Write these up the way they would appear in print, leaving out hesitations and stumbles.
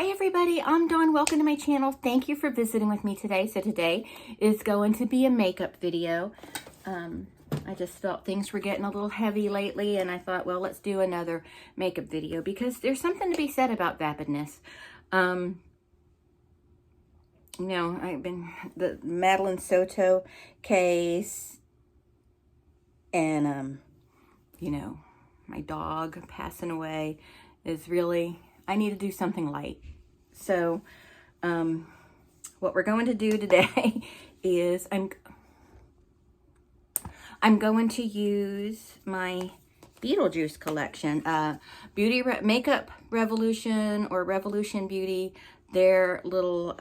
Hi everybody, I'm Dawn. Welcome to my channel. Thank you for visiting with me today. So today is going to be a makeup video. I just felt things were getting a little heavy lately and I thought, well, let's do another makeup video because there's something to be said about vapidness. You know, I've been the Madeline Soto case and, you know, my dog passing away is really, I need to do something light. So, what we're going to do today is I'm going to use my Beetlejuice Collection, Makeup Revolution or Revolution Beauty, their little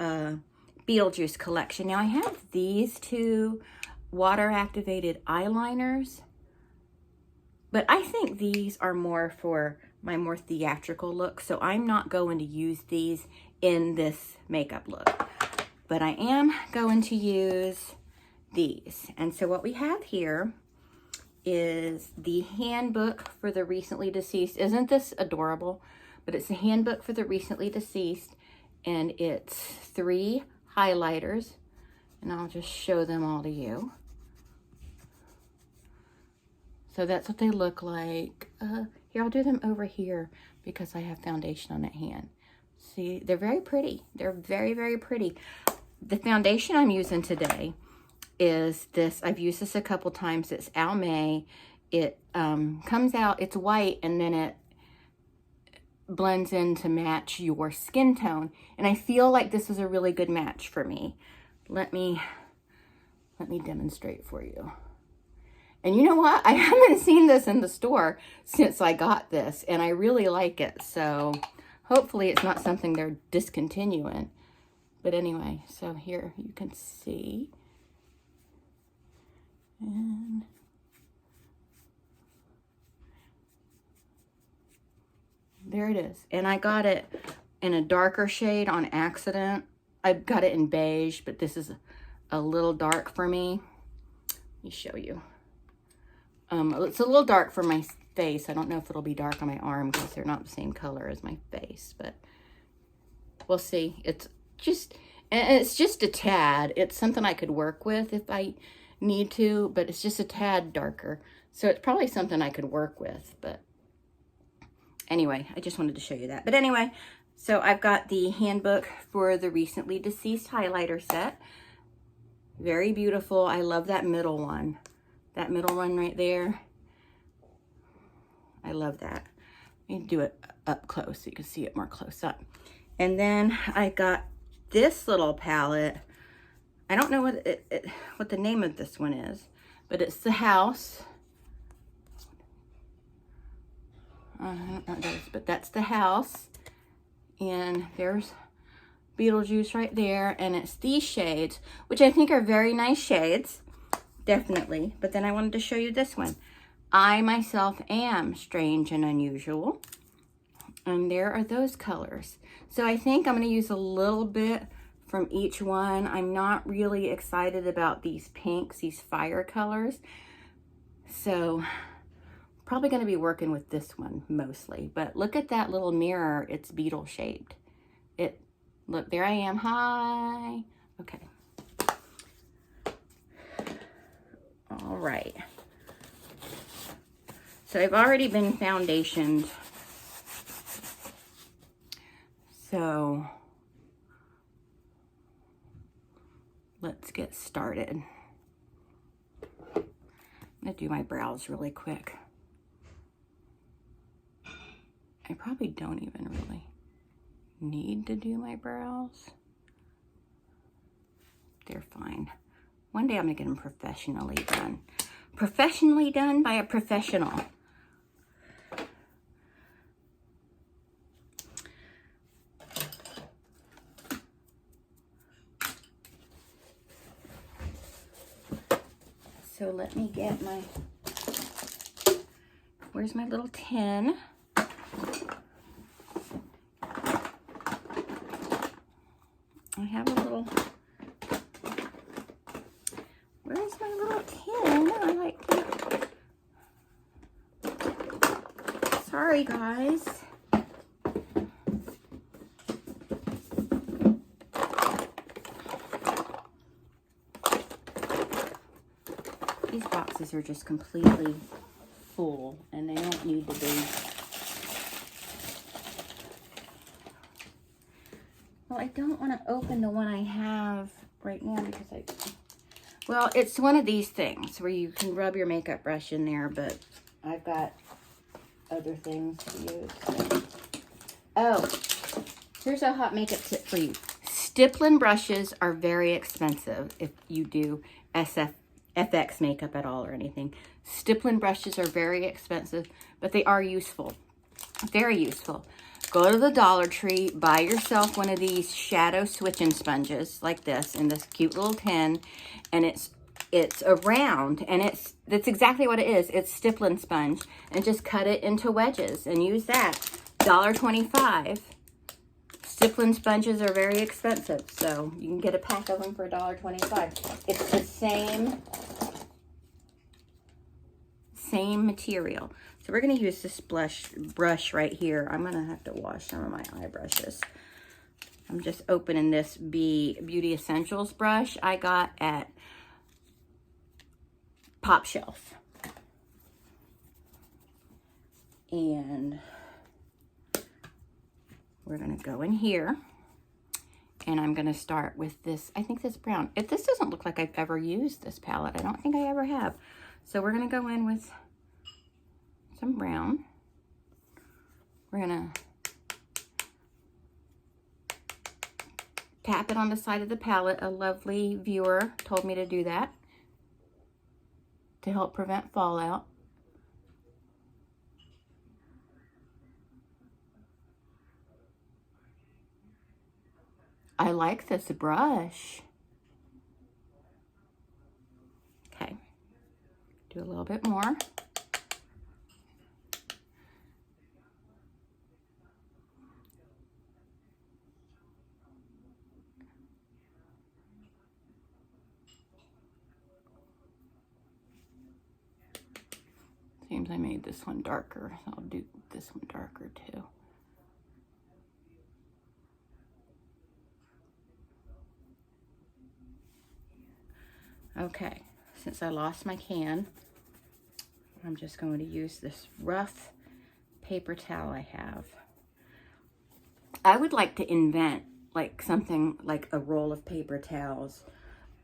Beetlejuice Collection. Now I have these two water activated eyeliners, but I think these are more for my more theatrical look, so I'm not going to use these in this makeup look, but I am going to use these. And so what we have here is the handbook for the recently deceased. Isn't this adorable? But it's a handbook for the recently deceased, and it's 3 highlighters, and I'll just show them all to you. So that's what they look like. Here, I'll do them over here because I have foundation on that hand. See, they're very pretty. They're very, very pretty. The foundation I'm using today is this. I've used this a couple times. It's Almay. It comes out, it's white, and then it blends in to match your skin tone. And I feel like this is a really good match for me. Let me demonstrate for you. And you know what? I haven't seen this in the store since I got this, and I really like it. So hopefully it's not something they're discontinuing. But anyway, so here you can see. And there it is. And I got it in a darker shade on accident. I got it in beige, but this is a little dark for me. Let me show you. It's a little dark for my face. I don't know if it'll be dark on my arm because they're not the same color as my face, but we'll see. It's just a tad. It's something I could work with if I need to, but it's just a tad darker. So it's probably something I could work with, but anyway, I just wanted to show you that. But anyway, so I've got the handbook for the recently deceased highlighter set. Very beautiful. I love that middle one. That middle one right there. I love that. Let me do it up close so you can see it more close up. And then I got this little palette. I don't know what the name of this one is, but it's the house. I don't know what it is, but that's the house. And there's Beetlejuice right there. And it's these shades, which I think are very nice shades. Definitely. But then I wanted to show you this one. I myself am strange and unusual. And there are those colors. So I think I'm going to use a little bit from each one. I'm not really excited about these pinks, these fire colors. So probably going to be working with this one mostly. But look at that little mirror. It's beetle shaped. Look, there I am. Hi. Okay. All right. So I've already been foundationed. So let's get started. I'm gonna do my brows really quick. I probably don't even really need to do my brows. They're fine. One day I'm gonna get them professionally done. Professionally done by a professional. So let me get my, where's my little tin? I have a little, where's my little tin? I like to, sorry guys. these boxes are just completely full, and they don't need to be. Well, I don't want to open the one I have right now because well, it's one of these things where you can rub your makeup brush in there, but I've got other things to use. Oh, here's a hot makeup tip for you. Stippling brushes are very expensive if you do FX makeup at all or anything. Stippling brushes are very expensive, but they are useful. Very useful. Go to the Dollar Tree, buy yourself one of these shadow switching sponges like this in this cute little tin, and it's a round, and that's exactly what it is. It's stippling sponge, and just cut it into wedges and use that. $1.25. Stippling sponges are very expensive, so you can get a pack of them for $1.25. It's the same material. So we're going to use this brush right here. I'm going to have to wash some of my eye brushes. I'm just opening this Beauty Essentials brush I got at Pop Shelf. And we're going to go in here. And I'm going to start with this, I think this brown. This doesn't look like I've ever used this palette. I don't think I ever have. So we're going to go in with some brown. We're going to tap it on the side of the palette. A lovely viewer told me to do that to help prevent fallout. I like this brush. Okay, do a little bit more. Seems I made this one darker, so I'll do this one darker too. Okay, since I lost my can, I'm just going to use this rough paper towel I have. I would like to invent like something like a roll of paper towels,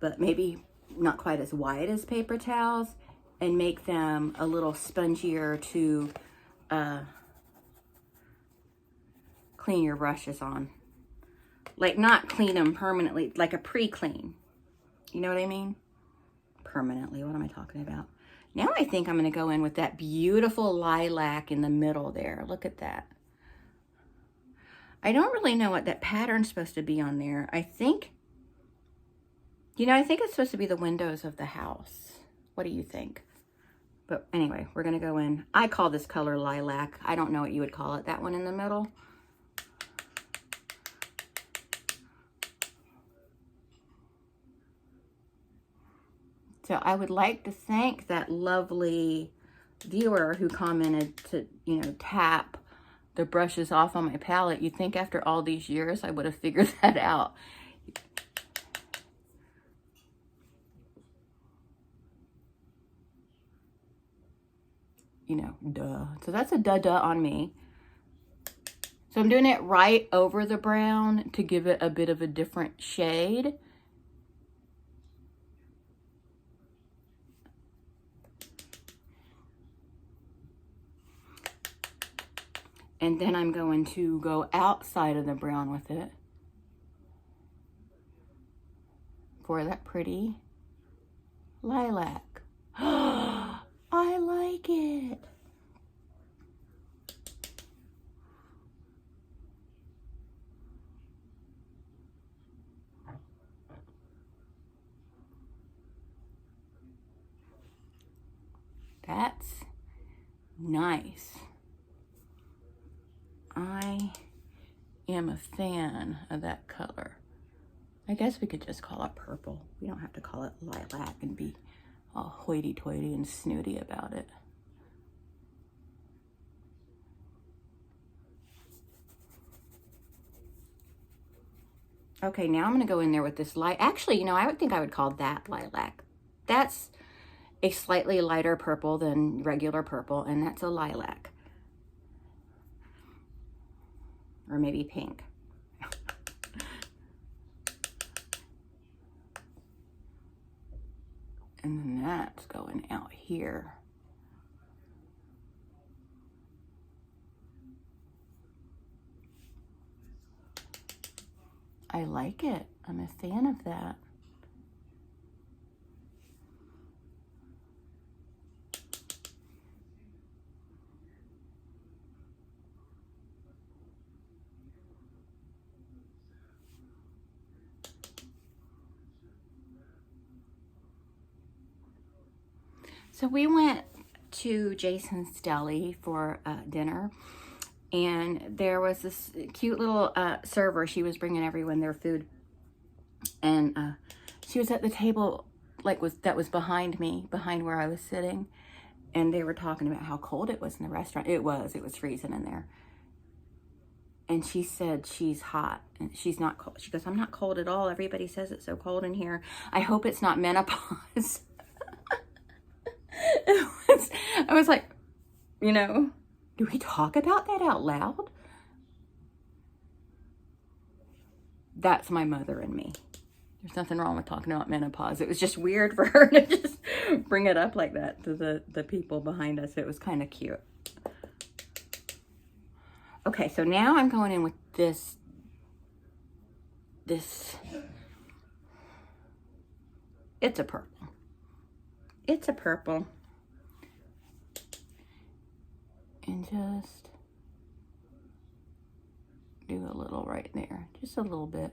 but maybe not quite as wide as paper towels, and make them a little spongier to clean your brushes on. Like not clean them permanently, like a pre-clean. You know what I mean? Permanently, what am I talking about? Now I think I'm gonna go in with that beautiful lilac in the middle there. Look at that. I don't really know what that pattern's supposed to be on there. I think, I think it's supposed to be the windows of the house. What do you think? But anyway, we're gonna go in. I call this color lilac. I don't know what you would call it. That one in the middle. So I would like to thank that lovely viewer who commented to, tap the brushes off on my palette. You'd think after all these years I would have figured that out. Duh. So that's a duh on me. So I'm doing it right over the brown to give it a bit of a different shade. And then I'm going to go outside of the brown with it for that pretty lilac. I like it. That's nice. I am a fan of that color. I guess we could just call it purple. We don't have to call it lilac and be all hoity-toity and snooty about it. Okay, now I'm going to go in there with this light. Actually, I would think I would call that lilac. That's a slightly lighter purple than regular purple, and that's a lilac. Or maybe pink. And then that's going out here. I like it. I'm a fan of that. So we went to Jason's Deli for dinner, and there was this cute little server. She was bringing everyone their food, and she was at the table that was behind me, behind where I was sitting, and they were talking about how cold it was in the restaurant. It was freezing in there. And she said she's hot and she's not cold. She goes, I'm not cold at all. Everybody says it's so cold in here. I hope it's not menopause. I was like, you know, do we talk about that out loud? That's my mother and me. There's nothing wrong with talking about menopause. It was just weird for her to just bring it up like that to the people behind us. It was kind of cute. Okay, so now I'm going in with this. It's a purple. It's a purple. And just do a little right there. Just a little bit.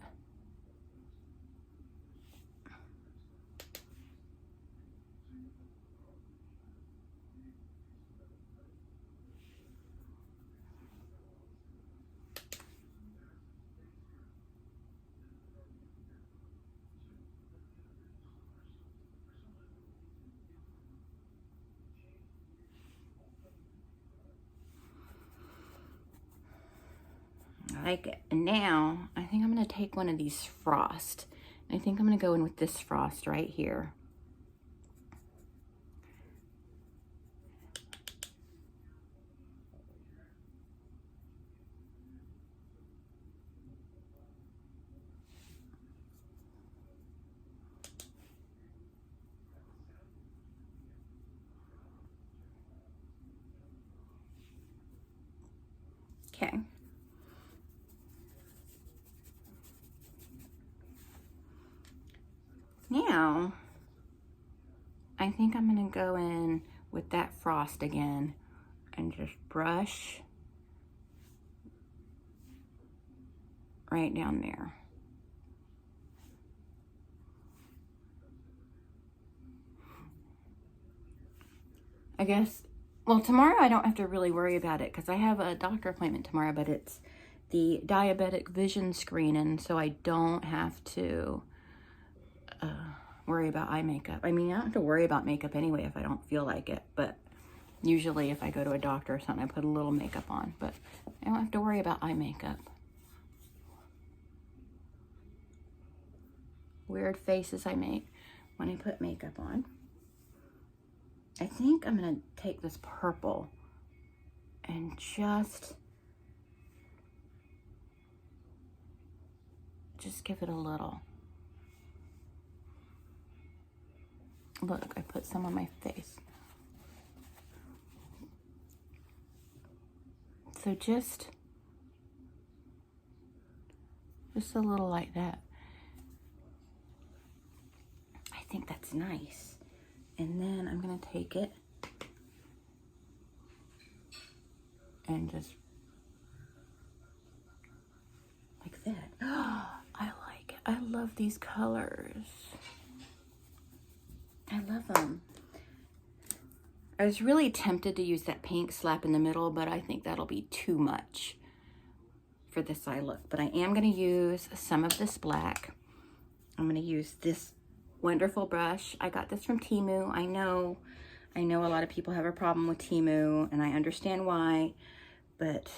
I like it. And now I think I'm going to take one of these frost. I think I'm going to go in with this frost right here. Okay. Now, I think I'm going to go in with that frost again and just brush right down there. I guess, well, tomorrow I don't have to really worry about it because I have a doctor appointment tomorrow, but it's the diabetic vision screening, so I don't have to worry about eye makeup. I mean, I don't have to worry about makeup anyway if I don't feel like it, but usually if I go to a doctor or something, I put a little makeup on, but I don't have to worry about eye makeup. Weird faces I make when I put makeup on. I think I'm going to take this purple and just give it a little. Look, I put some on my face. So just a little like that. I think that's nice. And then I'm going to take it and just like that. Oh, I like it. I love these colors. I love them. I was really tempted to use that pink slap in the middle, but I think that'll be too much for this eye look. But I am going to use some of this black. I'm going to use this wonderful brush. I got this from Temu. I know a lot of people have a problem with Temu, and I understand why, but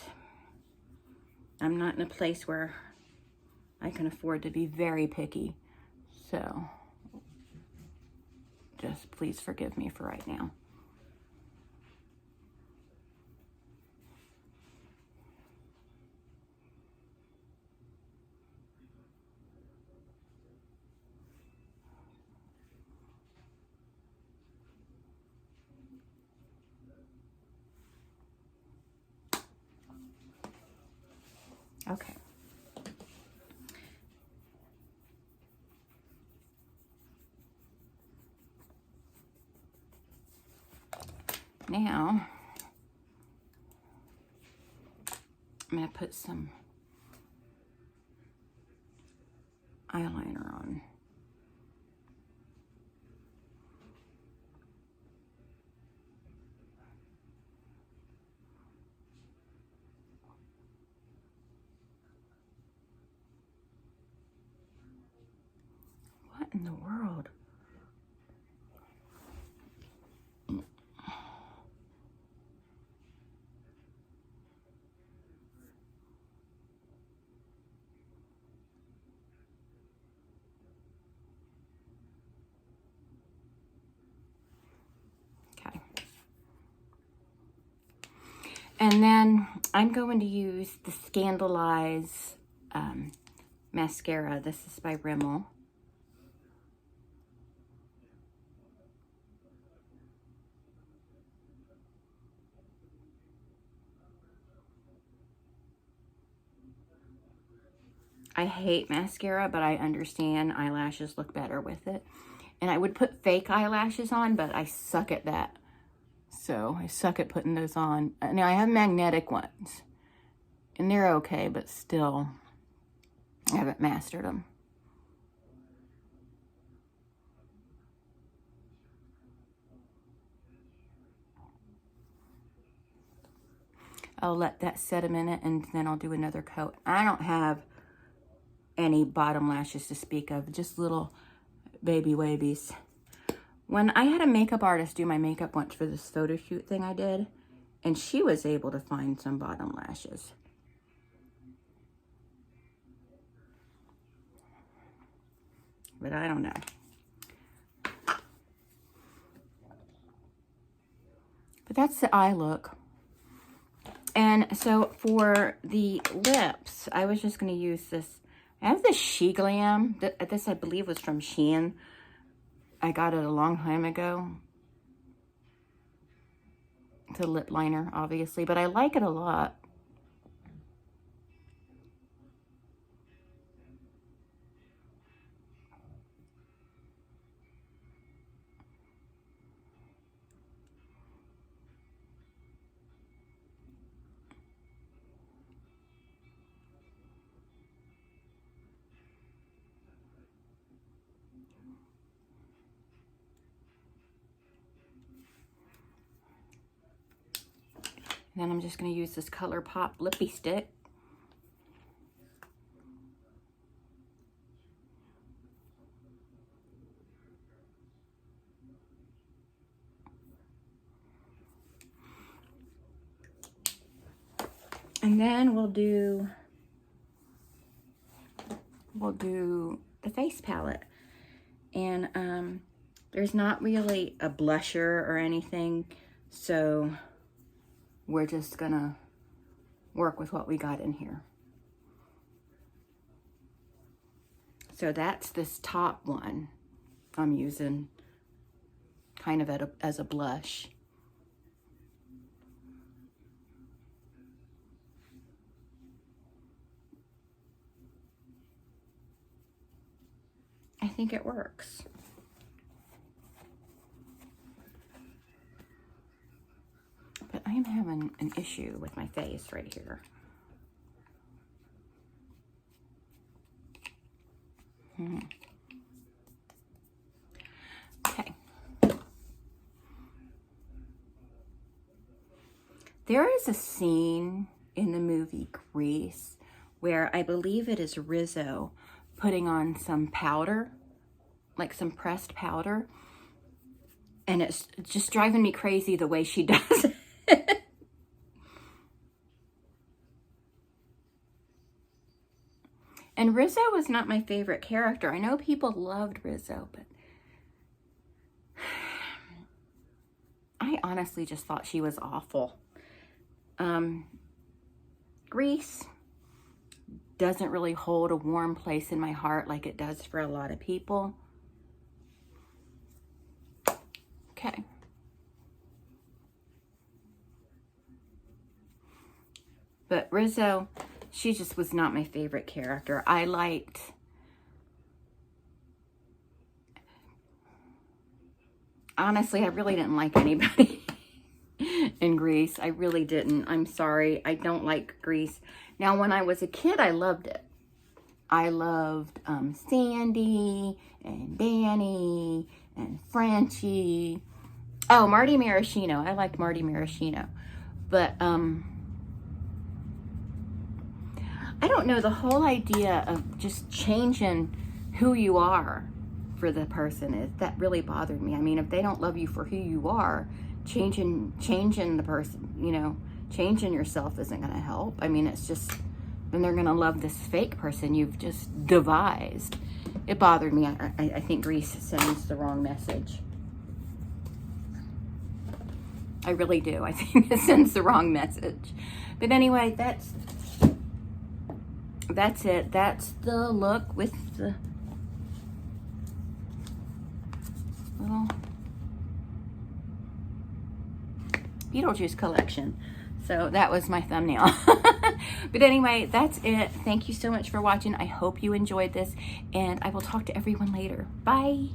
I'm not in a place where I can afford to be very picky. So just please forgive me for right now. Okay. Now, I'm going to put some eyeliner on. What in the world? Okay. And then I'm going to use the Scandalize mascara. This is by Rimmel. I hate mascara, but I understand eyelashes look better with it. And I would put fake eyelashes on, but I suck at that. So I suck at putting those on. Now I have magnetic ones, and they're okay, but still, I haven't mastered them. I'll let that set a minute, and then I'll do another coat. I don't have any bottom lashes to speak of, just little baby wabies. When I had a makeup artist do my makeup once for this photo shoot thing I did, and she was able to find some bottom lashes. But I don't know. But that's the eye look. And so for the lips, I was just going to use this. I have this She Glam. This, I believe, was from Shein. I got it a long time ago. It's a lip liner, obviously, but I like it a lot. And then I'm just going to use this ColourPop Lippy Stick. And then we'll do the face palette. And there's not really a blusher or anything, so we're just gonna work with what we got in here. So that's this top one I'm using kind of as a blush. I think it works. But I am having an issue with my face right here. Okay. There is a scene in the movie Grease where I believe it is Rizzo putting on some powder, like some pressed powder, and it's just driving me crazy the way she does it. And Rizzo was not my favorite character. I know people loved Rizzo, but honestly just thought she was awful. Grease doesn't really hold a warm place in my heart like it does for a lot of people. Okay. But Rizzo, she just was not my favorite character. Honestly, I really didn't like anybody in Grease. I really didn't. I'm sorry. I don't like Grease. Now, when I was a kid, I loved it. I loved Sandy and Danny and Frenchie. Oh, Marty Maraschino. I liked Marty Maraschino. But, I don't know, the whole idea of just changing who you are for the person, that really bothered me. I mean, if they don't love you for who you are, changing the person, you know, changing yourself isn't going to help. I mean, it's just, then they're going to love this fake person you've just devised. It bothered me. I think Grease sends the wrong message. I really do. I think it sends the wrong message. But anyway, that's it. That's the look with the little Beetlejuice collection. So that was my thumbnail. But anyway, that's it. Thank you so much for watching. I hope you enjoyed this, and I will talk to everyone later. Bye.